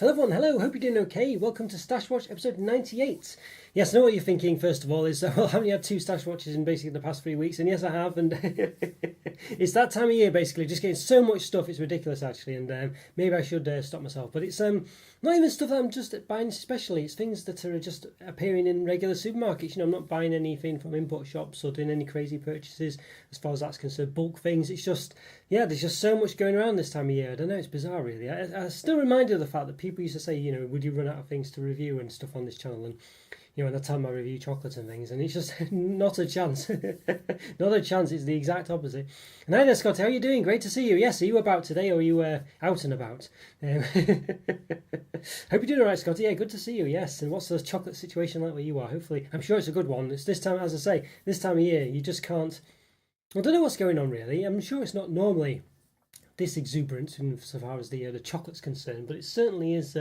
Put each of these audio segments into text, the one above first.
Hello everyone, hello, hope you're doing okay. Welcome to Stash Watch episode 98. Yes, I know what you're thinking, first of all, is, well, I only had 2 Stash Watches in basically the past 3 weeks, and yes, I have, and it's that time of year, basically, just getting so much stuff, it's ridiculous, actually, and maybe I should stop myself, but it's not even stuff that I'm just buying especially, it's things that are just appearing in regular supermarkets. I'm not buying anything from import shops or doing any crazy purchases as far as that's concerned, bulk things. It's just, yeah, there's just so much going around this time of year. I don't know, it's bizarre, really. I still reminded of the fact that people used to say, would you run out of things to review and stuff on this channel, and and I tell them I review chocolates and things, and it's just not a chance. Not a chance. It's the exact opposite. And hi there, Scott. How are you doing? Great to see you. Yes, are you about today, or are you out and about? Hope you're doing all right, Scotty. Yeah, good to see you. Yes. And what's the chocolate situation like where you are? Hopefully, I'm sure it's a good one. It's this time, as I say, this time of year, you just can't. I don't know what's going on really. I'm sure it's not normally this exuberant so far as the chocolate's concerned, but it certainly is.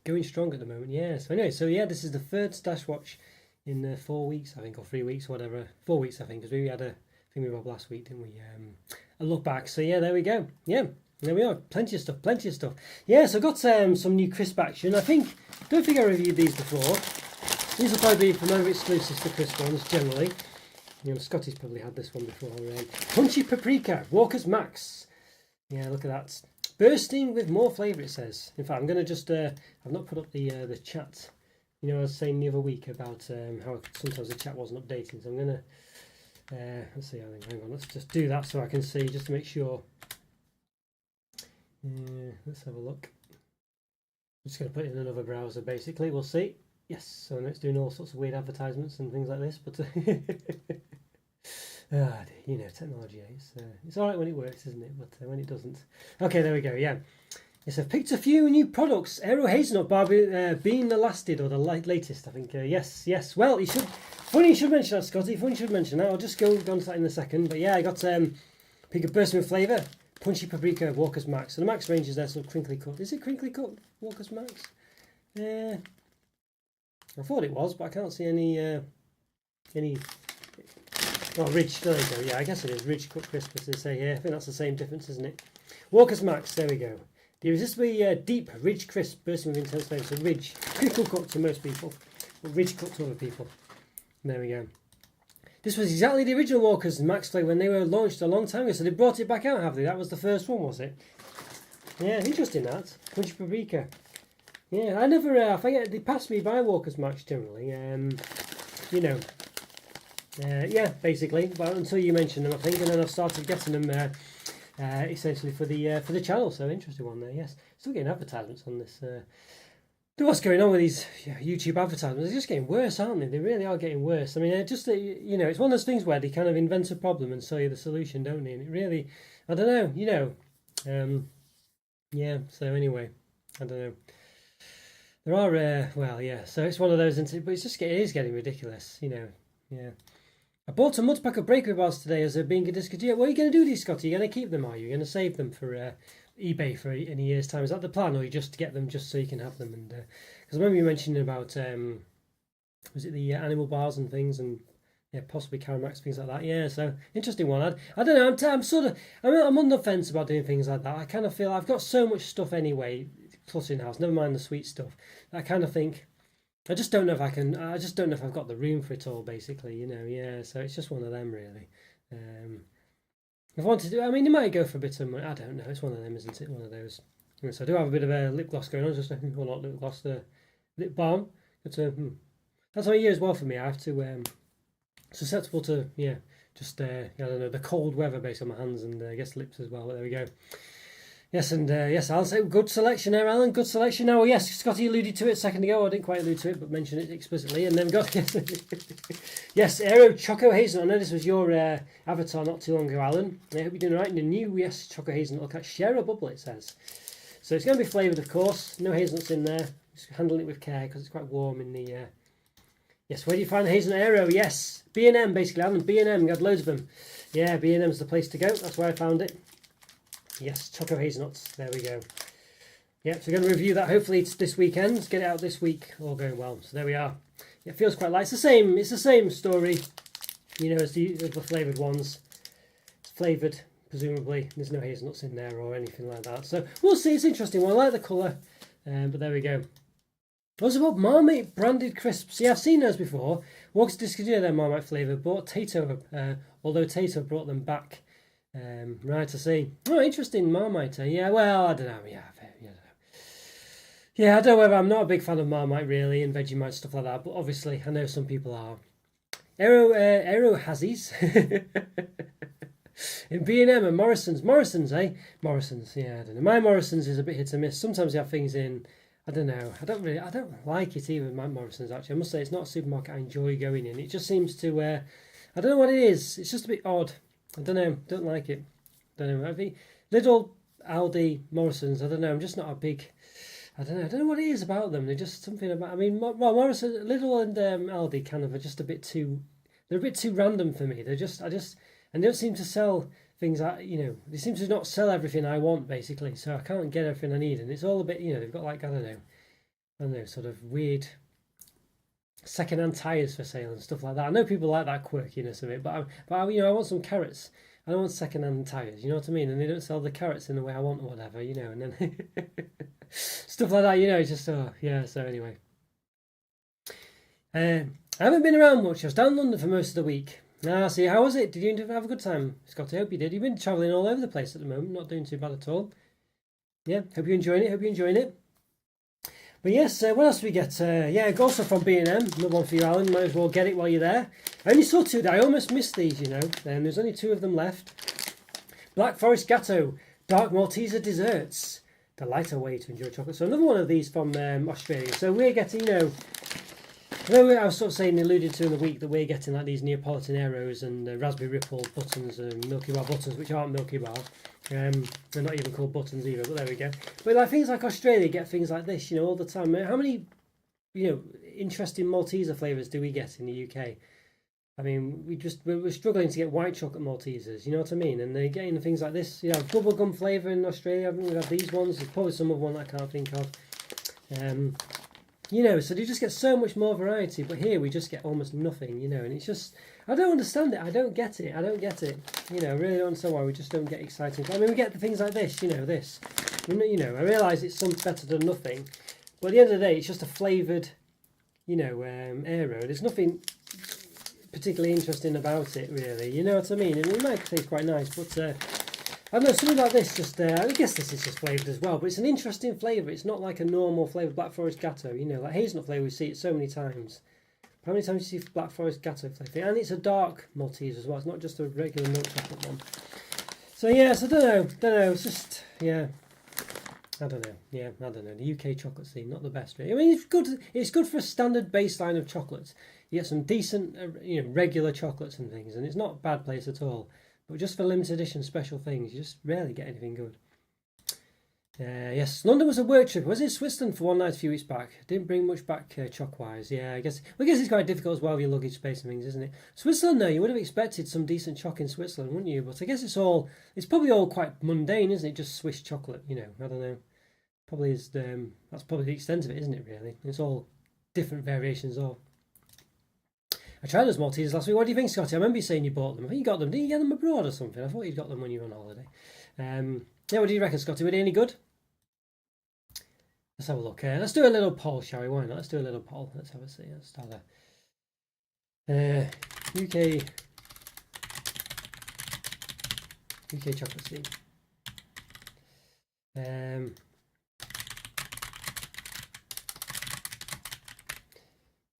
Going strong at the moment, yeah. So anyway, this is the third Stash Watch in 4 weeks, I think, or 3 weeks, whatever. 4 weeks, I think, because we had a thing with Rob last week, didn't we? A look back. So yeah, there we go. Yeah, there we are. Plenty of stuff. Yeah, so I've got some new crisp action. Don't think I reviewed these before. These will probably be from over exclusives to crisp ones, generally. Scotty's probably had this one before. Punchy Paprika, Walker's Max. Yeah, look at that. Bursting with more flavour, it says. In fact, I'm going to just, I've not put up the chat. I was saying the other week about how sometimes the chat wasn't updating. So I'm going to, let's see, hang on, let's just do that so I can see, just to make sure. Let's have a look. I'm just going to put it in another browser, basically. We'll see. Yes, so I know it's doing all sorts of weird advertisements and things like this, but... technology, it's all right when it works, isn't it? But when it doesn't. Okay, there we go, yeah. Yes, I've picked a few new products. Aero Hazelnut Bar being the latest, or the latest, I think. Yes. Well, funny you should mention that, Scotty. Funny you should mention that. I'll just go on to that in a second. But yeah, I got pick a bursting with flavour. Punchy Paprika, Walker's Max. So the Max range is there, sort of crinkly cut. Is it crinkly cut, Walker's Max? I thought it was, but I can't see any... Oh, Ridge, there you go. Yeah, I guess it is. Ridge cut crisp, as they say here. I think that's the same difference, isn't it? Walker's Max, there we go. The irresistibly deep Ridge crisp, bursting with intense flavour. So Ridge, crinkle cut to most people, but Ridge cut to other people. There we go. This was exactly the original Walker's Max flavour when they were launched a long time ago. So they brought it back out, have they? That was the first one, was it? Yeah, interesting that. Punchy Paprika. Yeah, I never, I forget, they passed me by Walker's Max generally. Yeah, basically. But until you mentioned them, I think, and then I've started getting them essentially for the channel. So interesting one there. Yes, still getting advertisements on this. What's going on with these YouTube advertisements? They're just getting worse, aren't they? They really are getting worse. I mean, it's one of those things where they kind of invent a problem and sell you the solution, don't they? And it really, I don't know. Yeah. So anyway, I don't know. There are So it's one of those, but it is getting ridiculous. Yeah. I bought a multi-pack of breakaway bars today as they're being discontinued. What are you going to do with these, Scotty? Are you going to keep them, are you? You're going to save them for eBay for in a year's time? Is that the plan, or you just get them just so you can have them? And because I remember you mentioning about, was it the animal bars and things, and possibly Caramax, things like that. Yeah, so interesting one. I don't know. I'm on the fence about doing things like that. I kind of feel I've got so much stuff anyway, plus in house. Never mind the sweet stuff. I kind of think. I just don't know if I can. I just don't know if I've got the room for it all. Basically, Yeah. So it's just one of them, really. If I wanted to, it might go for a bit of money. I don't know. It's one of them, isn't it? One of those. So I do have a bit of a lip gloss going on. Just not lip gloss, the lip balm. But that's how a year as well for me. I have to susceptible to just I don't know, the cold weather based on my hands and I guess lips as well. But there we go. Yes, and yes, I'll say good selection there, Alan. Good selection. Now, yes, Scotty alluded to it a second ago. I didn't quite allude to it, but mentioned it explicitly. And then we got yes, Aero Choco Hazelnut. I know this was your avatar not too long ago, Alan. I hope you're doing all right. And the new Choco Hazelnut. Look at share a bubble, it says. So it's going to be flavoured, of course. No hazelnuts in there. Just handling it with care because it's quite warm in the. Yes, where do you find the hazelnut Aero? Yes, B&M basically, Alan. B&M. Got loads of them. Yeah, B&M's the place to go. That's where I found it. Yes, Choco Hazelnuts. There we go. Yep, so we're going to review that. Hopefully it's this weekend. Get it out this week. All going well. So there we are. It feels quite light. It's the same story, as the flavoured ones. It's flavoured presumably there's no hazelnuts in there or anything like that. So we'll see. It's interesting. Well, I like the colour, but there we go. What's about Marmite branded crisps? Yeah, I've seen those before. Walks discontinued their Marmite flavour, bought Tato, although Tato brought them back. Right, I see. Oh, interesting, Marmite. Yeah, well, I don't know. Yeah, I don't know whether I'm not a big fan of Marmite really and Vegemite stuff like that, but obviously I know some people are. Aero Hazzies in B&M and Morrison's, eh? Morrison's, yeah, I don't know. My Morrison's is a bit hit and miss. Sometimes they have things in. I don't know. I don't like it either. My Morrison's actually. I must say it's not a supermarket I enjoy going in. It just seems to. I don't know what it is. It's just a bit odd. I don't know. Don't like it. Don't know. I think Lidl, Aldi, Morrison's. I don't know. I'm just not a big. I don't know what it is about them. They're just something about. I mean, well, Morrison, Lidl, and Aldi kind of are just a bit too. They're a bit too random for me. And they don't seem to sell things that they seem to not sell everything I want basically. So I can't get everything I need, and it's all a bit. They've got like I don't know, sort of weird second-hand tires for sale and stuff like that. I know people like that quirkiness of it, but I want some carrots. I don't want second-hand tires. You know what I mean? And they don't sell the carrots in the way I want or whatever. And then stuff like that. Just yeah. So anyway, I haven't been around much. I was down in London for most of the week. See, how was it? Did you have a good time, Scott? I hope you did. You've been travelling all over the place at the moment, not doing too bad at all. Yeah, hope you're enjoying it. But yes, what else do we get? Also from B&M, another one for you, Alan. Might as well get it while you're there. I only saw two. I almost missed these, there's only two of them left. Black Forest Gatto, Dark Malteser Desserts. The lighter way to enjoy chocolate. So another one of these from Australia. So we're getting, I was sort of saying, alluded to in the week that we're getting like these Neapolitan Aeros and Raspberry Ripple buttons and Milky Bar buttons, which aren't Milky Bar. They're not even called buttons either, but there we go. But like things like Australia get things like this, all the time. How many, interesting Malteser flavours do we get in the UK? I mean, we're struggling to get white chocolate Maltesers, you know what I mean? And they're getting things like this, bubblegum flavour in Australia. I think we have these ones. There's probably some other one that I can't think of. So you just get so much more variety, but here we just get almost nothing, and it's just, I don't understand it. I don't get it. I really don't understand why we just don't get exciting. I mean, we get the things like this, this. I realise it's some better than nothing, but at the end of the day, it's just a flavoured, Aero. There's nothing particularly interesting about it, really. You know what I mean? And it might taste quite nice, but I don't know, something like this, I guess this is just flavoured as well, but it's an interesting flavour. It's not like a normal flavoured Black Forest Gatto, like hazelnut flavour, we see it so many times. How many times do you see Black Forest Gatto flavour? And it's a dark Maltese as well, it's not just a regular milk chocolate one. So yes, I don't know, it's just, I don't know, the UK chocolate scene, not the best really. I mean, it's good for a standard baseline of chocolates. You get some decent, regular chocolates and things, and it's not a bad place at all. But just for limited edition special things, you just rarely get anything good. Yes, London was a work trip. I was in Switzerland for one night a few weeks back. Didn't bring much back choc-wise. Yeah, I guess it's quite difficult as well with your luggage space and things, isn't it? Switzerland, though, you would have expected some decent choc in Switzerland, wouldn't you? But I guess it's probably all quite mundane, isn't it? Just Swiss chocolate, I don't know. Probably is that's probably the extent of it, isn't it? Really, it's all different variations of. I tried those Maltesers last week. What do you think, Scotty? I remember you saying you bought them. I think you got them. Didn't you get them abroad or something? I thought you got them when you were on holiday. What do you reckon, Scotty? Were they any good? Let's have a look. Let's do a little poll, shall we? Why not? Let's do a little poll. Let's have a see. Let's start there. UK chocolate scene.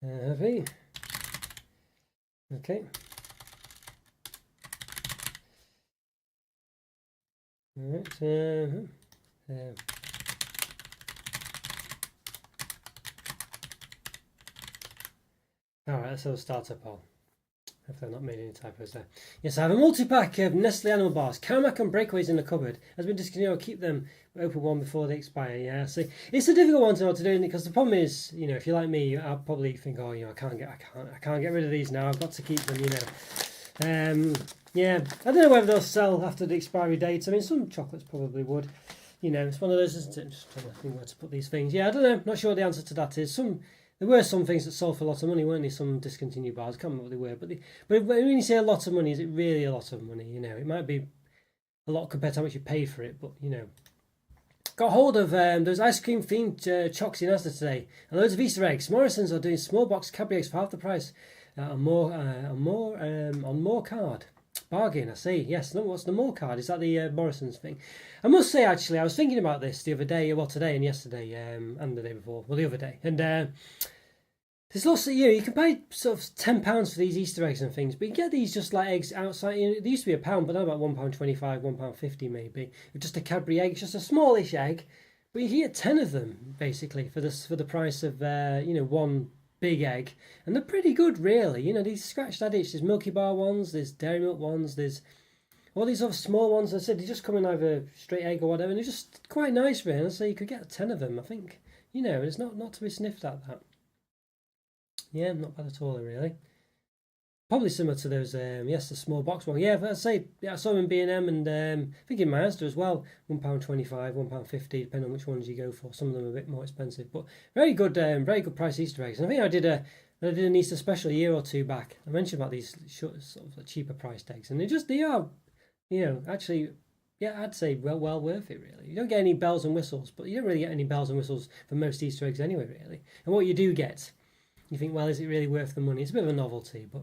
Have we? Okay. All right. All right, let's have a starter poll. Hopefully I've not made any typos there. Yes, I have a multi-pack of Nestle Animal Bars. Carmack and Breakaways in the cupboard. Has been discontinued. I'll keep them open one before they expire. Yeah, see, it's a difficult one to know what to do because the problem is, if you're like me, I'll probably think, I can't get rid of these now. I've got to keep them. Yeah, I don't know whether they'll sell after the expiry dates. I mean, some chocolates probably would. It's one of those, isn't it? I'm just trying to think where to put these things. Yeah, I don't know. Not sure what the answer to that is. There were some things that sold for a lot of money, weren't there? Some discontinued bars. I can't remember what they were. But when you say a lot of money, is it really a lot of money? It might be a lot compared to how much you paid for it, but you know. Got hold of those ice cream themed Chocs in Asda today, and loads of Easter eggs. Morrison's are doing small box Cadbury eggs for half the price. On more card. Bargain, I see. Yes, no, what's the more card? Is that the Morrison's thing? I must say, actually, I was thinking about this the other day, well, today and yesterday, and the day before, well, the other day, and there's also, you know, you can pay sort of £10 for these Easter eggs and things, but you get these just like eggs outside. You know, they used to be £1, but now about £1.25, £1.50 maybe. Just a Cadbury egg, just a smallish egg, but you can get 10 of them basically for the price of you know, one big egg, and they're pretty good, really. You know, these scratched addict, there's Milky Bar ones, there's Dairy Milk ones, there's all these other small ones. I said they just come in either straight egg or whatever, and they're just quite nice, really. So you could get 10 of them, I think. You know, it's not to be sniffed at, that. Yeah, not bad at all, really. Probably similar to those, yes, the small box one. Yeah, but I'd say, yeah, I saw them in B&M, and I think in my Asda as well. £1.25, £1.50, depending on which ones you go for. Some of them are a bit more expensive, but very good price Easter eggs. And I think I did an Easter special a year or two back. I mentioned about these sort of cheaper priced eggs, and they are, you know, actually, yeah, I'd say well worth it, really. You don't get any bells and whistles, but you don't really get any bells and whistles for most Easter eggs anyway, really. And what you do get, you think, well, is it really worth the money? It's a bit of a novelty, but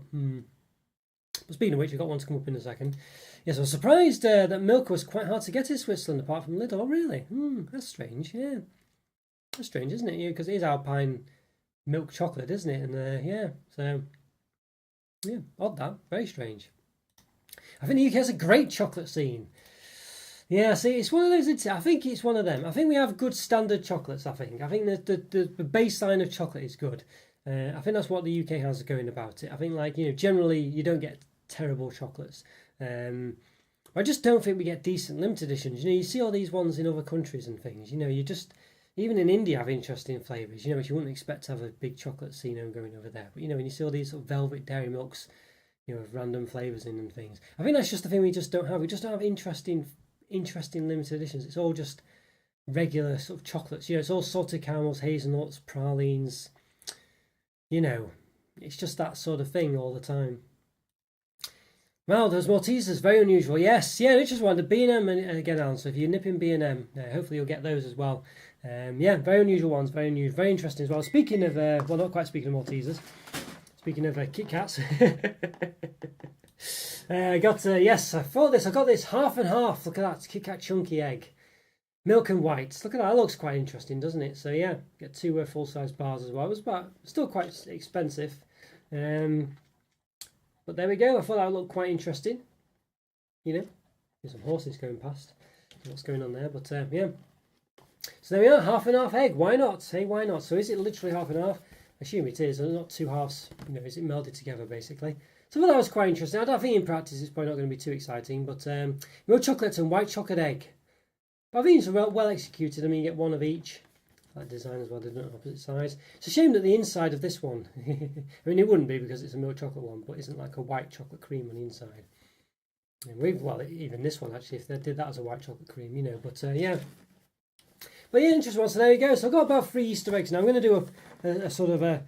But speaking of which, we've got one to come up in a second. Yes, I was surprised that milk was quite hard to get in Switzerland, apart from Lidl. Oh, really? That's strange, yeah. That's strange, isn't it? Yeah, because it is Alpine milk chocolate, isn't it? And yeah, so, yeah, odd that. Very strange. I think the UK has a great chocolate scene. Yeah, see, it's one of those. I think it's one of them. I think we have good standard chocolates. I think the baseline of chocolate is good. I think that's what the UK has going about it. I think, like, you know, generally you don't get terrible chocolates. I just don't think we get decent limited editions. You know, you see all these ones in other countries and things. You know, you just, even in India, have interesting flavours. You know, which you wouldn't expect to have a big chocolate scene going over there. But you know, when you see all these sort of velvet dairy milks, you know, with random flavours in and things. I think that's just the thing we just don't have. We just don't have interesting limited editions. It's all just regular sort of chocolates. You know, it's all salted caramels, hazelnuts, pralines. You know, it's just that sort of thing all the time. Well, those Maltesers, very unusual. Yes, yeah, it's just one. The B&M, and again, Alan, so if you nip in B&M, hopefully you'll get those as well. Yeah, very unusual ones, very interesting as well. Speaking of, well, not quite speaking of Maltesers, speaking of Kit Kats, I got, yes, I got this half and half. Look at that, Kit Kat chunky egg. Milk and white. Look at that. That looks quite interesting, doesn't it? So yeah, get two full-size bars as well. It was still quite expensive, but there we go. I thought that looked quite interesting. You know, there's some horses going past. What's going on there? But yeah. So there we are. Half and half egg. Why not? Hey, why not? So is it literally half and half? I assume it is. Not two halves. You know, is it melded together basically? So well, that was quite interesting. I don't think in practice it's probably not going to be too exciting. But milk chocolate and white chocolate egg. But I think it's well executed. I mean, you get one of each. That design as well, they're not opposite sides. It's a shame that the inside of this one, I mean, it wouldn't be because it's a milk chocolate one, but isn't like a white chocolate cream on the inside. And well, even this one actually, if they did that as a white chocolate cream, you know. But yeah, interesting one. So there you go. So I've got about 3 Easter eggs now. I'm going to do a sort of a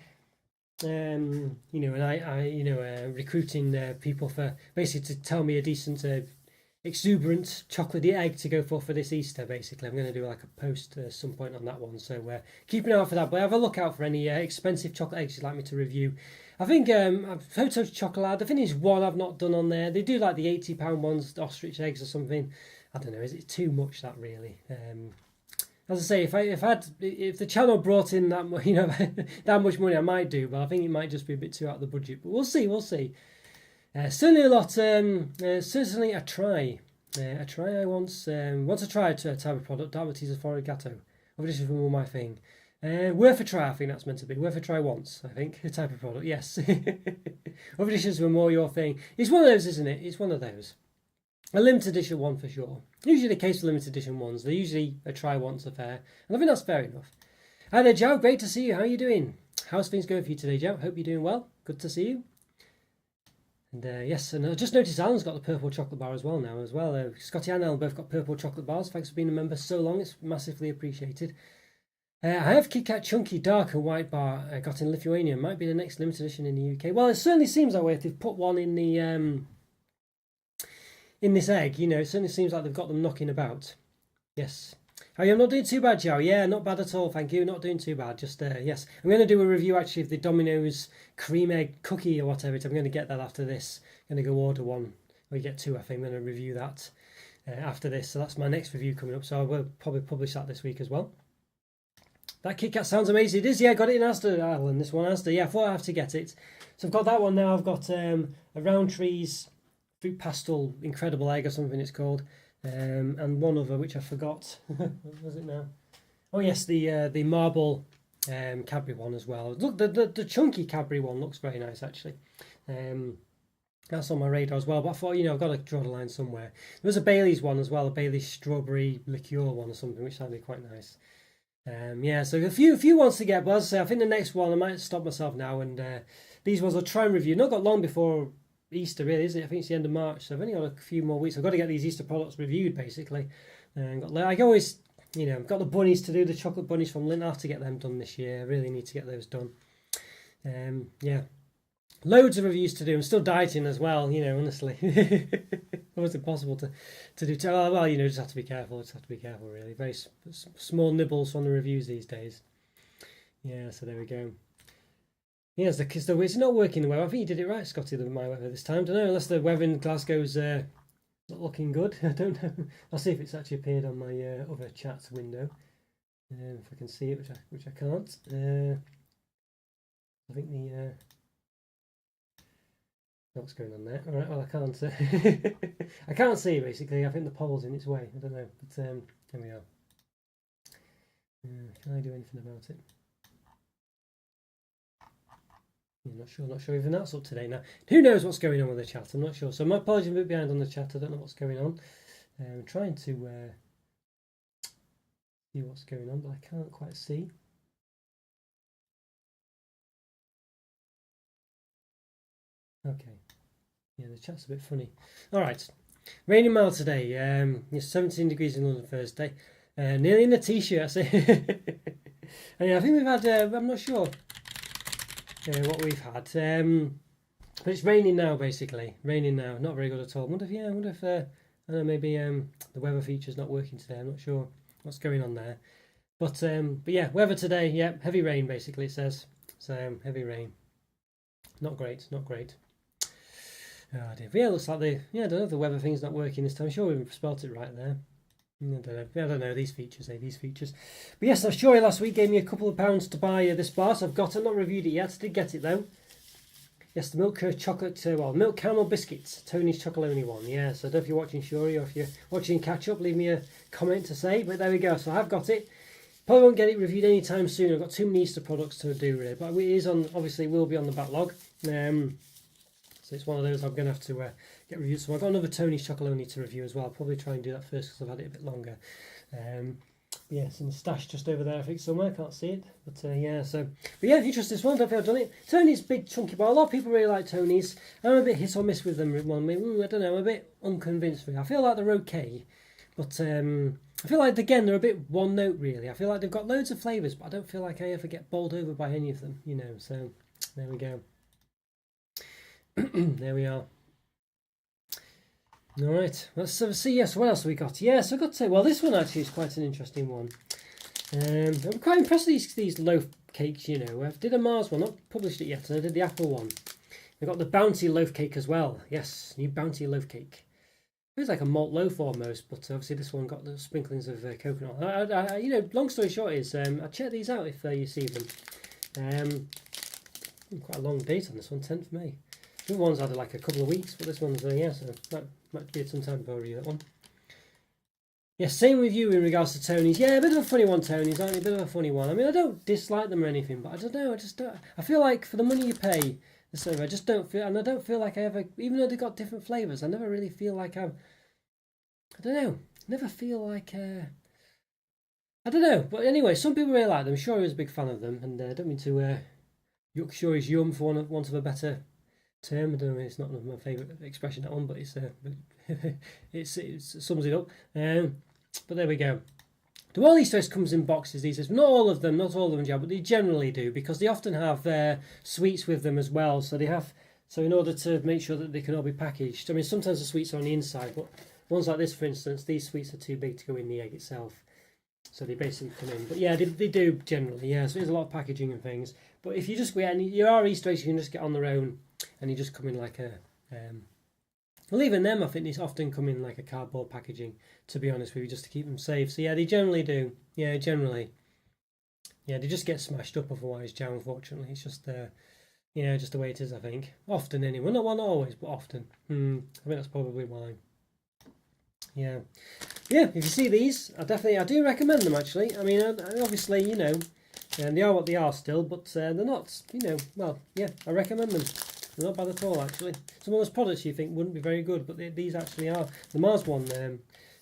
you know, and I recruiting people for basically to tell me a decent exuberant chocolatey egg to go for this Easter. Basically, I'm going to do like a post at some point on that one, so keep an eye out for that. But have a look out for any expensive chocolate eggs you'd like me to review. I think Photo Chocolate, I think there's one I've not done on there. They do like the £80 ones, the ostrich eggs or something. I don't know, is it too much, that really? As I say, if the channel brought in that, you know, that much money, I might do, but I think it might just be a bit too out of the budget. But we'll see. Certainly a lot. Certainly a try. I once tried a type of product. Dark Maltesers Foragato. Obviously, this was more my thing. Worth a try. I think that's meant to be worth a try once. I think a type of product. Yes. Other dishes were more your thing. It's one of those, isn't it? It's one of those. A limited edition one for sure. Usually the case for limited edition ones. They're usually a try once affair, and I think that's fair enough. Hi there, Joe. Great to see you. How are you doing? How's things going for you today, Joe? Hope you're doing well. Good to see you. And yes, and I just noticed Alan's got the purple chocolate bar as well now. Scotty and Alan both got purple chocolate bars. Thanks for being a member so long. It's massively appreciated. I have Kit Kat Chunky Dark and White bar I got in Lithuania. Might be the next limited edition in the UK. Well, it certainly seems that way if they've put one in the in this egg. You know, it certainly seems like they've got them knocking about. Yes. Oh, yeah, I'm not doing too bad, Joe. Yeah, not bad at all, thank you. Not doing too bad. Just, yes. I'm going to do a review, actually, of the Domino's cream egg cookie or whatever. I'm going to get that after this. I'm going to go order one. We get two, I think. I'm going to review that after this. So that's my next review coming up. So I will probably publish that this week as well. That Kit Kat sounds amazing. It is, yeah, got it in Asda, Alan. This one, Asda. Yeah, I thought I have to get it. So I've got that one now. I've got a Roundtree's Fruit Pastel Incredible Egg or something it's called. And one other which I forgot. What was it now? Oh yes, the marble Cadbury one as well. Look, the chunky Cadbury one looks very nice actually. That's on my radar as well. But I thought, you know, I've got to draw the line somewhere. There was a Bailey's one as well, a Bailey's strawberry liqueur one or something, which sounded quite nice. Yeah, so a few ones to get, but as I say, I think the next one I might stop myself now, and these ones I'll try and review. Not got long before Easter, really, is it? I think it's the end of March, so I've only got a few more weeks. I've got to get these Easter products reviewed, basically. I always, you know, I've got the bunnies to do, the chocolate bunnies from Lindt. I have to get them done this year. I really need to get those done. Yeah, loads of reviews to do. I'm still dieting as well, you know, honestly. Almost impossible to do. Well, you know, just have to be careful. Just have to be careful, really. Very small nibbles on the reviews these days. Yeah, so there we go. Yeah, it's not working the weather. I think you did it right, Scotty, the my weather this time. Don't know, unless the weather in Glasgow's not looking good. I don't know. I'll see if it's actually appeared on my other chat window. If I can see it, which I can't. I think the what's going on there? All right, well I can't. I can't see basically. I think the pole's in its way. I don't know, but there we are. Can I do anything about it? I'm not sure even that's up to date now. Who knows what's going on with the chat? I'm not sure. So my apologies, I'm a bit behind on the chat. I don't know what's going on. I'm trying to see what's going on, but I can't quite see. Okay. Yeah, the chat's a bit funny. All right. Raining mild today. It's 17 degrees in London Thursday. Nearly in a t-shirt, I say. Yeah, I think we've had, I'm not sure what we've had. But it's raining now, basically. Raining now. Not very good at all. I wonder if I don't know, maybe the weather feature's not working today. I'm not sure what's going on there. But yeah, weather today, yeah, heavy rain, basically, it says. So, heavy rain. Not great, not great. Oh dear. But yeah, it looks like I don't know if the weather thing's not working this time. I'm sure we've spelt it right there. I don't know, these features. But yes, I'm sure last week gave me a couple of pounds to buy this bar, so I've got it. Not reviewed it yet. I did get it though. Yes, the milk chocolate, milk caramel biscuits, Tony's Chocolonely one. Yeah, so I don't know if you're watching Shuri or if you're watching Catch Up, leave me a comment to say. But there we go. So I have got it. Probably won't get it reviewed anytime soon. I've got too many Easter products to do really, but it is on. Obviously, it will be on the backlog. So it's one of those I'm going to have to get reviewed. So I've got another Tony's Chocolonely to review as well. I'll probably try and do that first because I've had it a bit longer. Yes, in the stash just over there, I think somewhere. I can't see it, but yeah. But yeah, if you're interested in this one, don't think I've done it. Tony's big chunky bar. A lot of people really like Tony's. I'm a bit hit or miss with them. I don't know. I'm a bit unconvinced with it. I feel like they're okay, but I feel like again they're a bit one note really. I feel like they've got loads of flavours, but I don't feel like I ever get bowled over by any of them. You know. So there we go. There we are. All right, let's see. Yes, what else have we got? Yes, I've got to say, well, this one actually is quite an interesting one. I'm quite impressed with these loaf cakes, you know. I did a Mars one, not published it yet, and I did the Apple one. I've got the Bounty loaf cake as well. Yes, new Bounty loaf cake. It was like a malt loaf almost, but obviously this one got the sprinklings of coconut. You know, long story short is, I'll check these out if you see them. Quite a long date on this one, 10th May. The other ones had like a couple of weeks, but this one's, yeah, so that might be some time before I review that one. Yeah, same with you in regards to Tony's. Yeah, a bit of a funny one, Tony's, aren't you? A bit of a funny one. I mean, I don't dislike them or anything, but I don't know, I feel like for the money you pay, I just don't feel, and I don't feel like I ever, even though they've got different flavours, I never really feel like I don't know, never feel like, I don't know, but anyway, some people really like them. Shuri was a big fan of them, and I don't mean to yuck Shuri's yum for want of a better term. I don't know, it's not my favourite expression, that one, but it sums it up. But there we go. The all Easter eggs comes in boxes these days. Not all of them, Joe, but they generally do, because they often have sweets with them as well. So they have So in order to make sure that they can all be packaged, I mean, sometimes the sweets are on the inside, but ones like this, for instance, these sweets are too big to go in the egg itself. So they basically come in. But yeah, they do generally, yeah. So there's a lot of packaging and things. But if you just go out and you are Easter eggs, you can just get on their own and you just come in like a... well, even them, I think these often come in like a cardboard packaging, to be honest with you, just to keep them safe. So yeah, they generally do. Yeah, generally. Yeah, they just get smashed up otherwise, Joe, unfortunately. It's just... yeah, just the way it is, I think. Often, anyway. Not always, but often. I think that's probably why. Yeah. Yeah, if you see these, I do recommend them, actually. I mean, obviously, you know, they are what they are still, but they're not, you know, well, yeah, I recommend them. They're not bad at all, actually. Some of those products you think wouldn't be very good, but these actually are. The Mars one,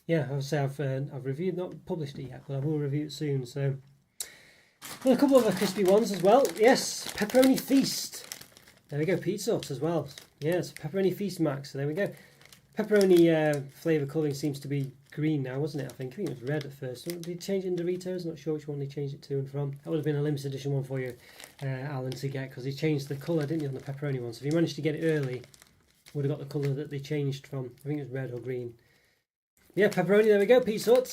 yeah, I would say I've reviewed, not published it yet, but I will review it soon, so... Well, a couple of other crispy ones as well. Yes, Pepperoni Feast. There we go, pizza Hut as well. Yes, Pepperoni Feast Max. So there we go. Pepperoni flavour colouring seems to be green now, wasn't it? I think it was red at first. Did they change it in Doritos? Not sure which one they changed it to and from. That would have been a limited edition one for you, Alan, to get, because they changed the colour, didn't you, on the pepperoni one? So if you managed to get it early, would have got the colour that they changed from. I think it was red or green. Yeah, pepperoni. There we go, Pizza Hut.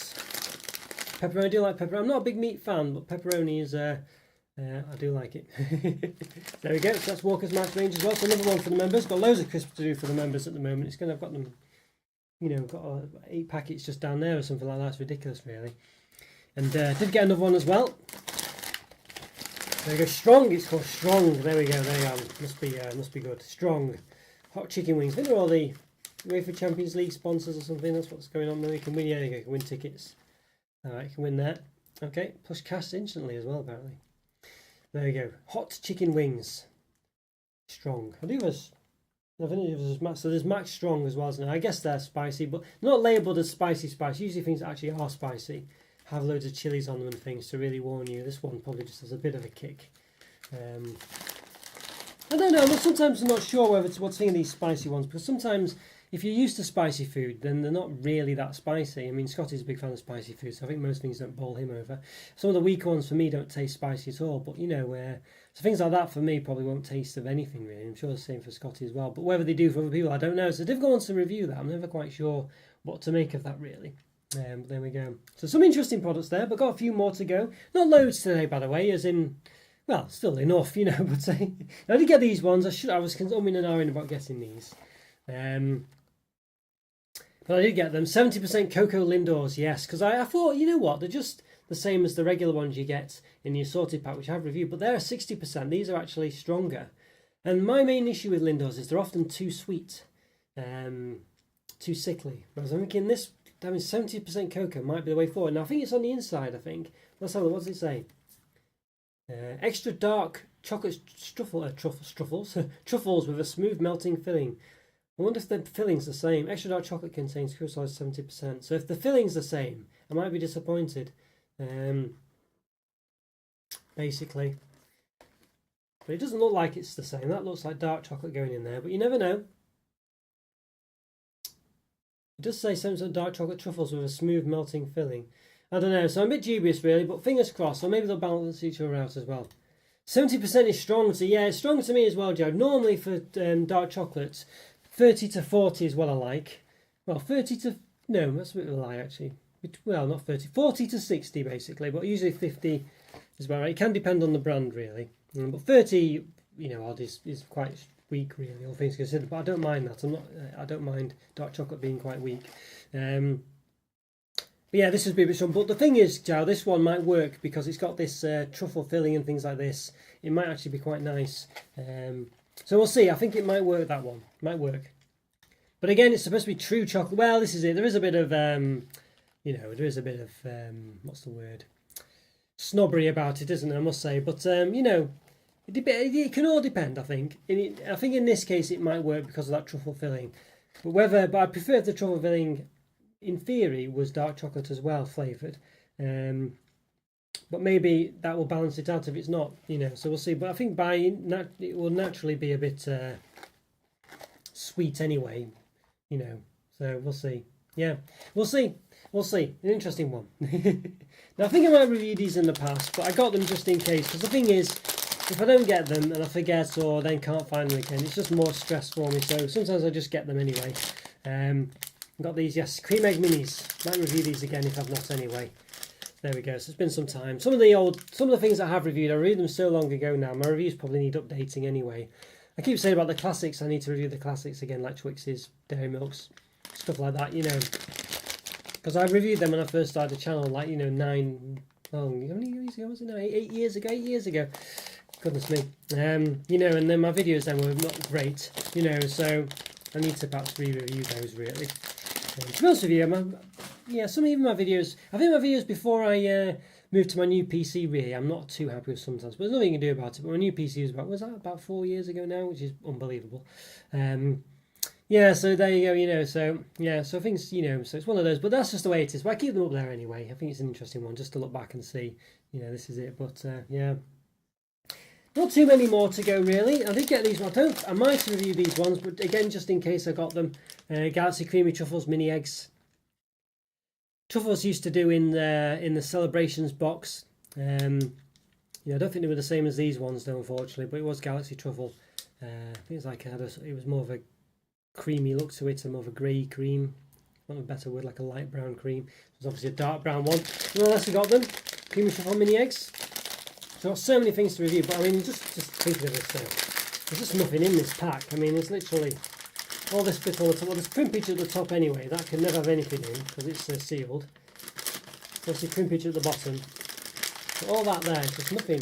Pepperoni, I do like pepperoni. I'm not a big meat fan, but pepperoni is, I do like it. There we go, so that's Walker's Max range as well. So another one for the members. Got loads of crisps to do for the members at the moment. It's going to have got them, you know, got 8 packets just down there or something like that. It's ridiculous, really. And did get another one as well. There we go, Strong. It's called Strong. There we go. There you are. Must be good. Strong hot chicken wings. I think they're all the UEFA Champions League sponsors or something. That's what's going on there. You can win. Yeah, there you go. You can win tickets. Alright, you can win that. Okay, plus cash instantly as well, apparently. There you go. Hot chicken wings. Strong. I think it was Max. So there's Max Strong as well, isn't it? I guess they're spicy, but not labelled as spicy. Usually things that actually are spicy have loads of chilies on them and things to really warn you. This one probably just has a bit of a kick. I don't know, but sometimes I'm not sure whether it's what's in these spicy ones, because sometimes if you're used to spicy food, then they're not really that spicy. I mean, Scotty's a big fan of spicy food, so I think most things don't bowl him over. Some of the weaker ones for me don't taste spicy at all, but you know, so things like that for me probably won't taste of anything really. I'm sure the same for Scotty as well, but whether they do for other people, I don't know. It's a difficult one to review that. I'm never quite sure what to make of that really. But there we go. So some interesting products there, but got a few more to go. Not loads today, by the way, as in, well, still enough, you know, but I did get these ones. I was umming and ahhing about getting these. But I did get them. 70% Cocoa Lindors, yes. Because I thought, you know what, they're just the same as the regular ones you get in the assorted pack, which I have reviewed. But they're 60%. These are actually stronger. And my main issue with Lindors is they're often too sweet. Too sickly. Whereas I'm thinking this, having 70% cocoa might be the way forward. Now, I think it's on the inside, I think. Let's have a look. What does it say? Extra dark chocolate truffles with a smooth melting filling. I wonder if the filling's the same. Extra dark chocolate contains crystallized 70%. So if the filling's the same, I might be disappointed. Basically. But it doesn't look like it's the same. That looks like dark chocolate going in there, but you never know. It does say 70% dark chocolate truffles with a smooth melting filling. I don't know, so I'm a bit dubious really, but fingers crossed, or maybe they'll balance each other out as well. 70% is strong, so yeah, it's strong to me as well, Joe. Normally for dark chocolates, 30 to 40 is what I like. Well, 30 to... No, that's a bit of a lie, actually. Well, not 30. 40 to 60, basically. But usually 50 is about right. It can depend on the brand, really. But 30, you know, odd is quite weak, really, all things considered. But I don't mind that. I don't mind dark chocolate being quite weak. But yeah, this is a bit strong. But the thing is, Joe, this one might work because it's got this truffle filling and things like this. It might actually be quite nice. So we'll see. I think it might work, that one. Might work. But again, it's supposed to be true chocolate. Well, this is it. There is a bit of, you know, there is a bit of, what's the word? Snobbery about it, isn't there, I must say. But, you know, it can all depend, I think. I think in this case it might work because of that truffle filling. But I prefer if the truffle filling, in theory, was dark chocolate as well, flavoured. But maybe that will balance it out if it's not, you know, so we'll see. But I think it will naturally be a bit sweet anyway, you know, so we'll see. Yeah, we'll see. An interesting one. Now, I think I might have reviewed these in the past, but I got them just in case, because the thing is, if I don't get them and I forget or then can't find them again, it's just more stress for me. So sometimes I just get them anyway. I've got these, yes, cream egg minis. Might review these again if I've not anyway. There we go. So it's been some time. Some of the things I have reviewed, I reviewed them so long ago now. My reviews probably need updating anyway. I keep saying about the classics. I need to review the classics again, like Twix's, Dairy Milks, stuff like that. You know, because I reviewed them when I first started the channel, like, you know, how many years ago was it now? 8 years ago. 8 years ago. Goodness me. You know, and then my videos then were not great. You know, so I need to perhaps re-review those really. To be honest with you, yeah, some even my videos, I think my videos before I moved to my new PC really, I'm not too happy with sometimes, but there's nothing you can do about it. But my new PC was about 4 years ago now, which is unbelievable. Yeah, so there you go, you know, so yeah, so things, you know, so it's one of those, but that's just the way it is. But I keep them up there anyway. I think it's an interesting one just to look back and see, you know, this is it. But yeah, not too many more to go really. I did get these ones. I might review these ones, but again, just in case I got them, Galaxy Creamy Truffles mini eggs. Truffles used to do in the celebrations box. Yeah, I don't think they were the same as these ones though, unfortunately, but it was Galaxy Truffle. I think it's like it was more of a creamy look to it, and more of a grey cream. Not a better word, like a light brown cream. There's obviously a dark brown one. Nonetheless, I got them. Creamy Truffle mini eggs. So I've got so many things to review, but I mean, just thinking of this though, there's just nothing in this pack. I mean, it's literally all this bit on the top. Well, there's crimpage at the top anyway. That can never have anything in because it's sealed. Obviously, crimpage at the bottom. But all that there, just nothing.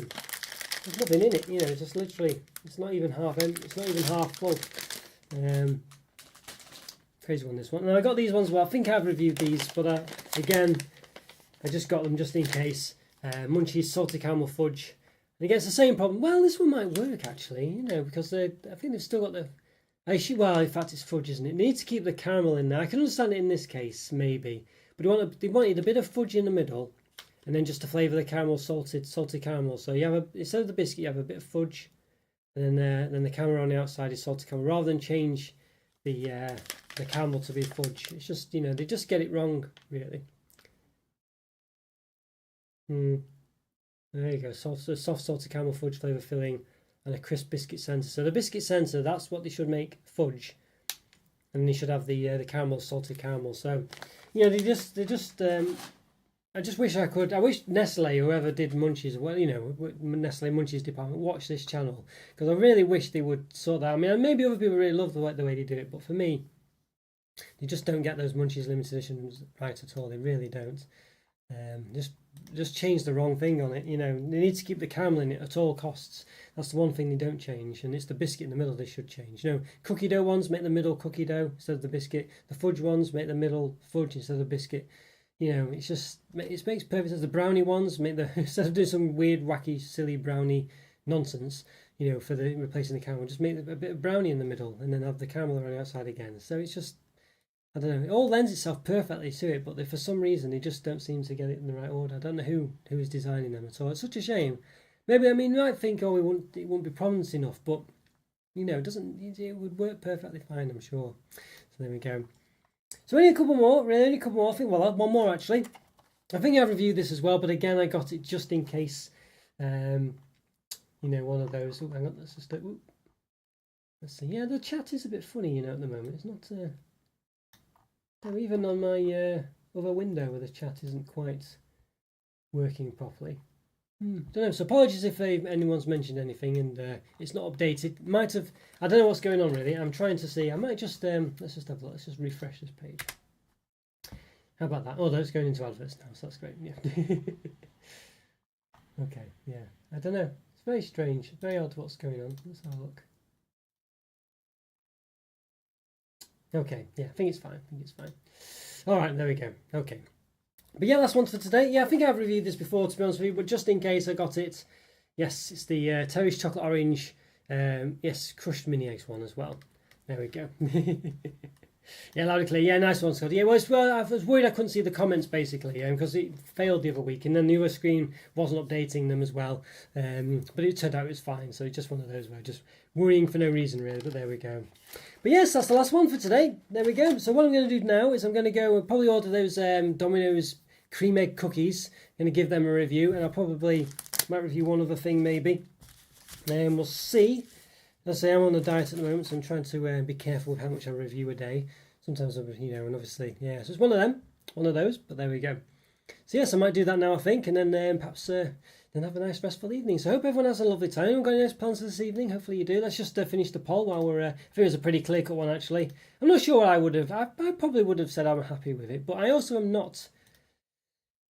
There's nothing in it. You know, it's just literally. It's not even half empty. It's not even half full. Crazy one, this one. And I got these ones. Well, I think I've reviewed these, but again, I just got them just in case. Munchies salty caramel fudge. And again, it's the same problem. Well, this one might work actually. You know, because I think they've still got the. Well, in fact, it's fudge, isn't it? They need to keep the caramel in there. I can understand it in this case, maybe. But they wanted a bit of fudge in the middle, and then just to flavour the caramel, salty caramel. So you have instead of the biscuit, you have a bit of fudge, and then the caramel on the outside is salted caramel. Rather than change the caramel to be fudge, it's just, you know, they just get it wrong, really. There you go. Soft salted caramel fudge flavour filling. And a crisp biscuit centre. So the biscuit centre, that's what they should make fudge, and they should have the caramel, salted caramel. So, you know, they just I just wish I could. I wish Nestle, whoever did Munchies, well, you know, Nestle Munchies department, watch this channel, because I really wish they would sort that. I mean, maybe other people really love the way they do it, but for me, they just don't get those Munchies limited editions right at all. They really don't. Just change the wrong thing on it. You know, they need to keep the caramel in it at all costs. That's the one thing they don't change, and it's the biscuit in the middle they should change. You know, cookie dough ones make the middle cookie dough instead of the biscuit. The fudge ones make the middle fudge instead of the biscuit. You know, it makes perfect sense. The brownie ones make the instead of doing some weird, wacky, silly brownie nonsense, you know, for the replacing the caramel, just make a bit of brownie in the middle, and then have the caramel on the outside again. So it's just, I don't know. It all lends itself perfectly to it, but for some reason they just don't seem to get it in the right order. I don't know who is designing them at all. It's such a shame. Maybe, I mean, you might think, oh, it wouldn't be prominent enough, but you know, it would work perfectly fine, I'm sure. So there we go. So only a couple more, really, only a couple more. I think we'll have one more actually. I think I've reviewed this as well, but again, I got it just in case. You know, one of those. Oh, hang on, let's just let's see. Yeah, the chat is a bit funny, you know, at the moment. It's not. No, even on my other window where the chat isn't quite working properly. Don't know. So apologies if anyone's mentioned anything and it's not updated. Might have. I don't know what's going on really. I'm trying to see. I might just let's just have a look. Let's just refresh this page. How about that? Oh, that's going into adverts now, so that's great. Yeah. Okay. Yeah. I don't know. It's very strange. Very odd what's going on. Let's have a look. Okay, yeah, I think it's fine. All right, there we go. Okay. But yeah, that's one for today. Yeah, I think I've reviewed this before, to be honest with you, but just in case I got it. Yes, it's the Terry's Chocolate Orange, yes, crushed mini eggs one as well. There we go. Yeah, loud and clear. Yeah, nice one, Scott. Yeah, well, I was worried I couldn't see the comments, basically, because it failed the other week, and then the other screen wasn't updating them as well. But it turned out it was fine, so it's just one of those where just worrying for no reason, really, but there we go. But yes, that's the last one for today. There we go. So what I'm going to do now is I'm going to go and probably order those Domino's cream egg cookies. I'm going to give them a review, and I probably might review one other thing maybe. And we'll see. As I say, I'm on a diet at the moment, so I'm trying to be careful with how much I review a day. Sometimes, you know, and obviously, yeah. So it's one of them, one of those. But there we go. So yes, I might do that now, I think, and then perhaps then have a nice restful evening. So I hope everyone has a lovely time. I've got any nice plans for this evening. Hopefully you do. Let's just finish the poll while we're. I think it was a pretty clear-cut one actually. I'm not sure what I would have. I probably would have said I'm happy with it, but I also am not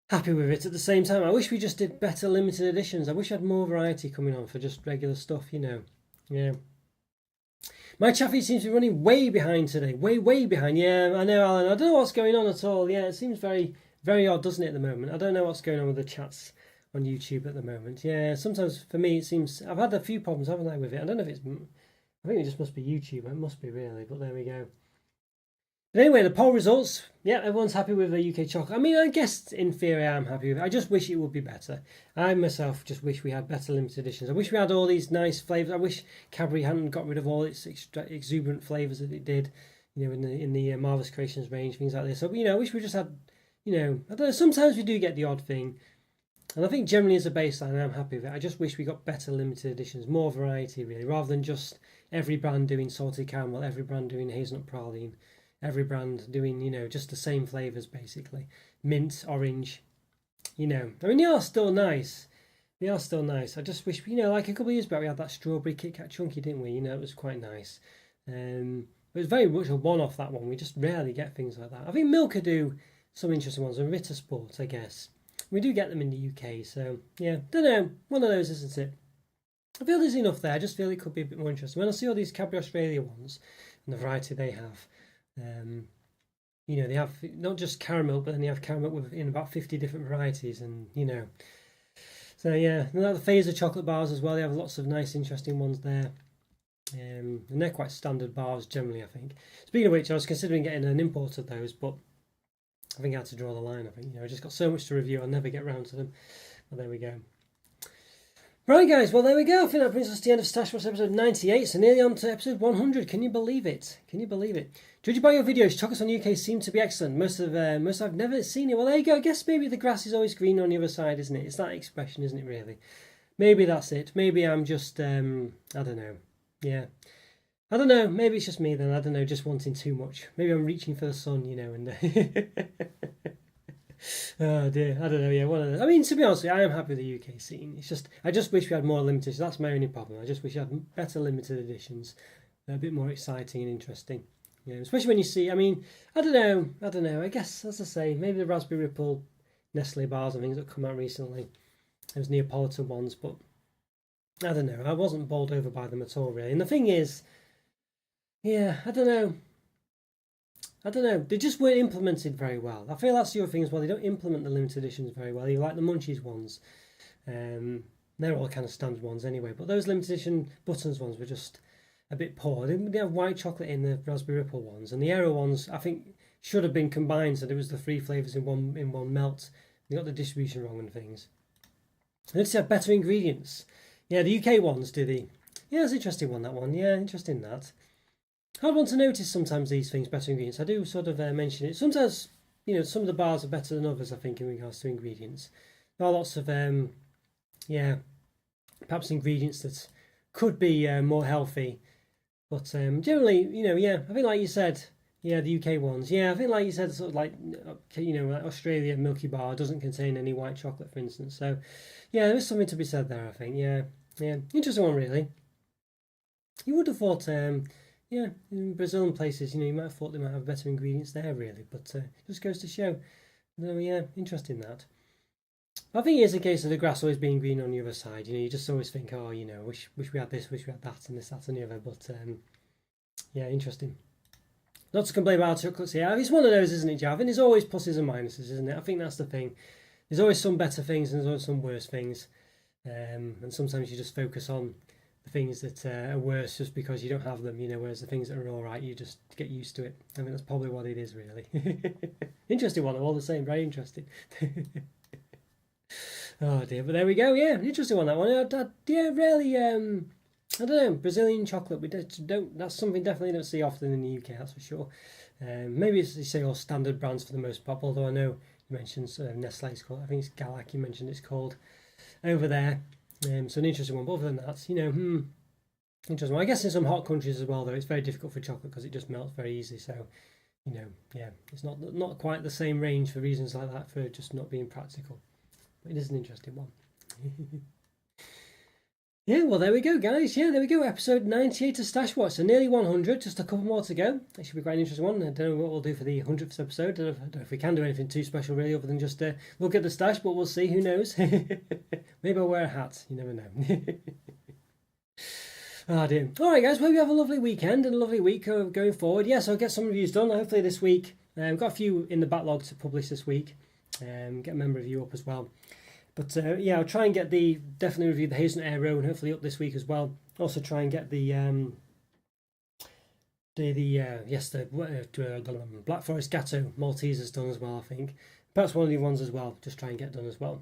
happy with it at the same time. I wish we just did better limited editions. I wish I had more variety coming on for just regular stuff, you know. Yeah. My Chaffee seems to be running way behind today. Way behind. Yeah, I know, Alan. I don't know what's going on at all. Yeah, it seems very odd, doesn't it, at the moment? I don't know what's going on with the chats on YouTube at the moment. Yeah, sometimes for me it seems... I've had a few problems, haven't I, with it? I don't know if it's... I think it just must be YouTube. It must be, really. But there we go. But anyway, the poll results. Yeah, everyone's happy with the UK chocolate. I mean, I guess in theory I'm happy with it. I just wish it would be better. I myself just wish we had better limited editions. I wish we had all these nice flavours. I wish Cadbury hadn't got rid of all its exuberant flavours that it did, you know, in the Marvelous Creations range, things like this. So, you know, I wish we just had, you know, I don't know, sometimes we do get the odd thing. And I think generally as a baseline, I'm happy with it. I just wish we got better limited editions, more variety really, rather than just every brand doing salted caramel, every brand doing hazelnut praline, every brand doing, you know, just the same flavours basically. Mint, orange, you know. I mean, they are still nice. They are still nice. I just wish, you know, like a couple of years back we had that strawberry Kit Kat Chunky, didn't we? You know, it was quite nice. It was very much a one-off, that one. We just rarely get things like that. I think Milka do some interesting ones, and Ritter Sport, I guess. We do get them in the UK, so yeah, don't know. One of those, isn't it? I feel there's enough there. I just feel it could be a bit more interesting. When I see all these Cadbury Australia ones and the variety they have, you know, they have not just caramel, but then they have caramel in about 50 different varieties, and you know. So yeah, and the Phaser chocolate bars as well. They have lots of nice, interesting ones there. And they're quite standard bars generally, I think. Speaking of which, I was considering getting an import of those, but I think I had to draw the line. I think, you know, I just got so much to review, I'll never get round to them. But there we go. Right, guys, well, there we go. I think that brings us to the end of Stash Wars episode 98, so nearly on to episode 100. Can you believe it? Can you believe it? Judging by your videos, chocolates on UK seem to be excellent. Most I've never seen it. Well, there you go. I guess maybe the grass is always green on the other side, isn't it? It's that expression, isn't it, really? Maybe that's it. Maybe I'm just, I don't know. Yeah. I don't know. Maybe it's just me then. I don't know. Just wanting too much. Maybe I'm reaching for the sun, you know. And oh dear. I don't know. Yeah. One of those. I mean, to be honest, I am happy with the UK scene. It's just I just wish we had more limited. That's my only problem. I just wish we had better limited editions, a bit more exciting and interesting. You know, especially when you see. I mean, I don't know. I guess, as I say, maybe the Raspberry Ripple, Nestle bars and things that come out recently. Those Neapolitan ones, but I don't know. I wasn't bowled over by them at all, really. And the thing is. Yeah, I don't know. They just weren't implemented very well. I feel that's the other thing as well. They don't implement the limited editions very well. You like the Munchies ones. They're all kind of standard ones anyway. But those limited edition Buttons ones were just a bit poor. They have white chocolate in the Raspberry Ripple ones. And the Aero ones, I think, should have been combined so there was the 3 flavours in one melt. They got the distribution wrong and things. Let's have better ingredients. Yeah, the UK ones, do they? Yeah, it's an interesting one, that one. Yeah, interesting that. Hard one to notice sometimes these things, better ingredients. I do sort of mention it. Sometimes, you know, some of the bars are better than others, I think, in regards to ingredients. There are lots of, yeah, perhaps ingredients that could be more healthy. But generally, you know, yeah, I think like you said, yeah, the UK ones. Yeah, I think like you said, sort of like, you know, like Australia Milky Bar doesn't contain any white chocolate, for instance. So, yeah, there is something to be said there, I think. Yeah, interesting one, really. You would have thought... yeah, in Brazil and places, you know, you might have thought they might have better ingredients there, really, but it just goes to show. No, yeah, interesting that. I think it is a case of the grass always being green on the other side. You know, you just always think, oh, you know, wish we had this, wish we had that, and this, that, and the other. But yeah, interesting. Not to complain about chocolates here. It's one of those, isn't it, Jav? And there's always pluses and minuses, isn't it? I think that's the thing. There's always some better things and there's always some worse things, and sometimes you just focus on the things that are worse just because you don't have them, you know, whereas the things that are all right, you just get used to it. I think that's probably what it is, really. Interesting one, all the same, very interesting. Oh dear, but there we go. Yeah, interesting one, that one. Yeah, really. I don't know, Brazilian chocolate. We don't. That's something definitely don't see often in the UK. That's for sure. Maybe it's, you say, all standard brands for the most part. Although I know you mentioned Nestle's called. I think it's Galac. You mentioned it's called over there. So an interesting one. But other than that, interesting one. I guess in some hot countries as well, though, it's very difficult for chocolate because it just melts very easily. So, it's not quite the same range for reasons like that, for just not being practical. But it is an interesting one. Yeah, well, there we go, guys. Yeah, there we go. Episode 98 of Stash Watch. So nearly 100, just a couple more to go. It should be quite an interesting one. I don't know what we'll do for the 100th episode. I don't know if we can do anything too special, really, other than just look at the stash, but we'll see. Who knows? Maybe I'll wear a hat. You never know. Oh, dear. All right, guys. Well, we have a lovely weekend and a lovely week going forward. Yes, I'll get some reviews done, hopefully, this week. We've got a few in the backlog to publish this week. Get a member review up as well. But I'll try and definitely review the Hazelnut Air Row and hopefully up this week as well. Also try and get the Black Forest Gatto Maltesers done as well, I think. Perhaps one of the ones as well, just try and get done as well.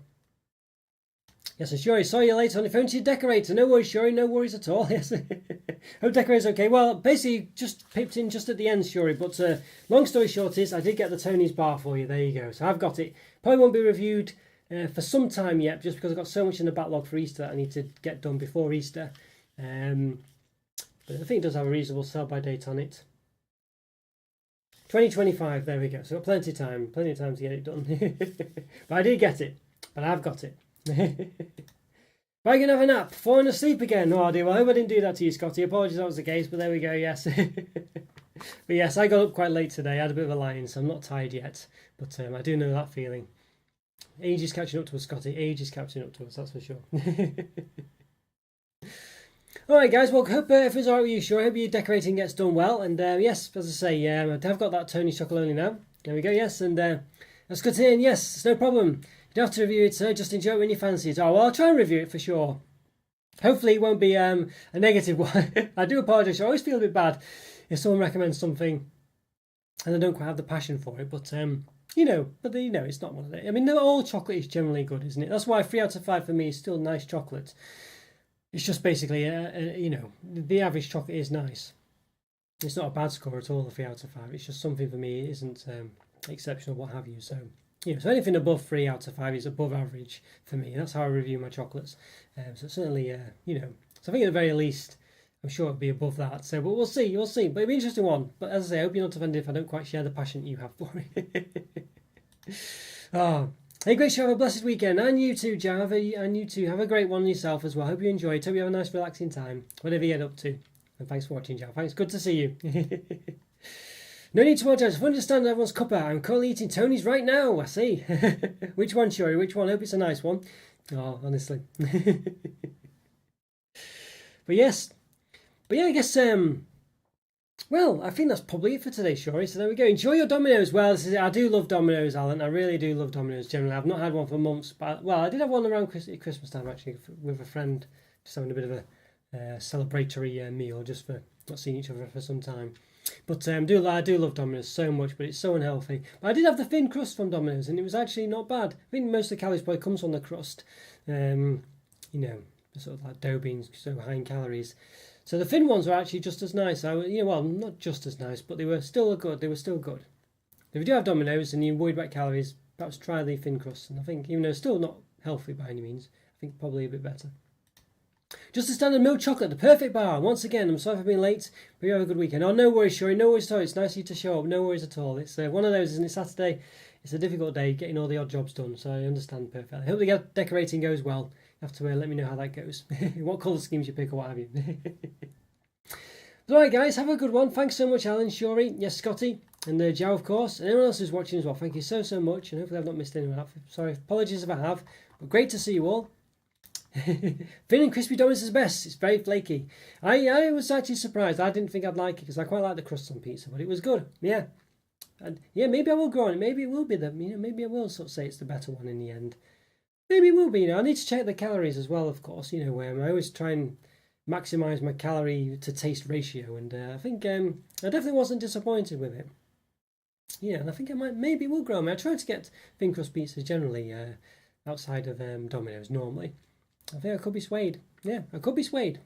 Yes, and Shuri, saw you later on the phone to your decorator. No worries, Shuri, no worries at all. Yes, hope decorator's okay. Well, basically, just pipped in just at the end, Shuri. But long story short is, I did get the Tony's bar for you. There you go. So I've got it. Probably won't be reviewed for some time yet, just because I've got so much in the backlog for Easter that I need to get done before Easter. But I think it does have a reasonable sell-by date on it. 2025, there we go. So I've got plenty of time to get it done. But I did get it, but I've got it. But I can have a nap, falling asleep again. Oh dear, well, I hope I didn't do that to you, Scotty. Apologies that was the case, but there we go, yes. But yes, I got up quite late today. I had a bit of a lie-in, so I'm not tired yet. But I do know that feeling. Age is catching up to us, Scotty. Age is catching up to us, that's for sure. Alright, guys. Well, hope if it's alright with you, sure. I hope your decorating gets done well. And yes, as I say, I have got that Tony Chocolonely now. There we go, yes. And that's good to hear. And yes, it's no problem. You don't have to review it, so just enjoy it when you fancy it. Oh, well, I'll try and review it for sure. Hopefully it won't be a negative one. I do apologise. I always feel a bit bad if someone recommends something and I don't quite have the passion for it. But it's not one of them. I mean, all chocolate is generally good, isn't it? That's why 3 out of 5 for me is still nice chocolate. It's just basically, the average chocolate is nice. It's not a bad score at all, the 3 out of 5. It's just something for me it isn't exceptional, what have you. So, so anything above 3 out of 5 is above average for me. That's how I review my chocolates. So certainly, so I think at the very least, I'm sure it'll be above that. So, but we'll see. But it'll be an interesting one. But as I say, I hope you're not offended if I don't quite share the passion you have for it. Hey, great show. Have a blessed weekend. And you too, Java. And you too. Have a great one yourself as well. Hope you enjoy it. Hope you have a nice, relaxing time, whatever you get up to. And thanks for watching, Java. Thanks. Good to see you. No need to apologise. If I understand everyone's cuppa, I'm currently eating Tony's right now. I see. Which one, Shuri? Which one? Hope it's a nice one. Oh, honestly. But yeah, I guess, well, I think that's probably it for today, Shuri. So there we go. Enjoy your Dominoes. Well, I do love Dominoes, Alan. I really do love Dominoes generally. I've not had one for months, but, well, I did have one around Christmas time, actually, with a friend, just having a bit of a celebratory meal, just for not seeing each other for some time. But I do love Dominoes so much, but it's so unhealthy. But I did have the thin crust from Dominoes, and it was actually not bad. I think most of the calories probably comes from the crust. Sort of like dough being so high in calories. So the thin ones were actually just as nice. Well, not just as nice, but they were still good. If you do have Dominoes and you're worried about calories, perhaps try the thin crust. And I think, even though it's still not healthy by any means, I think probably a bit better. Just a standard milk chocolate, the perfect bar. Once again, I'm sorry for being late, but you have a good weekend. Oh, no worries, Shuri. No worries at all. It's nice of you to show up. No worries at all. It's one of those, isn't it? Saturday. It's a difficult day getting all the odd jobs done, so I understand perfectly. I hope the decorating goes well. You have to let me know how that goes. What colour schemes you pick or what have you. But alright, guys, have a good one. Thanks so much, Alan, Shuri, yes, Scotty, and Joe, of course, and everyone else who's watching as well. Thank you so much, and hopefully I've not missed anyone out. Sorry, apologies if I have, but great to see you all. Thin and crispy Domino's is best. It's very flaky. I was actually surprised. I didn't think I'd like it because I quite like the crust on pizza, but it was good. Yeah, and yeah, maybe I will go on it. Maybe it will be maybe I will sort of say it's the better one in the end. Maybe it will be. I need to check the calories as well, of course. Where I always try and maximise my calorie to taste ratio, and I think I definitely wasn't disappointed with it. Yeah, and I think maybe it will grow. I try to get thin crust pizzas generally outside of Domino's normally. I think I could be swayed. Yeah, I could be swayed.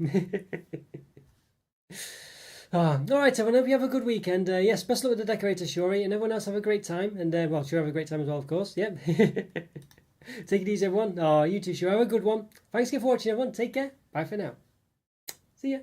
All right, everyone. Hope you have a good weekend. Yes, best luck with the decorator, Shuri, and everyone else have a great time. And well, sure, have a great time as well, of course. Yep. Take it easy, everyone. Oh, you too, sure. Have a good one. Thanks again for watching, everyone. Take care. Bye for now. See ya.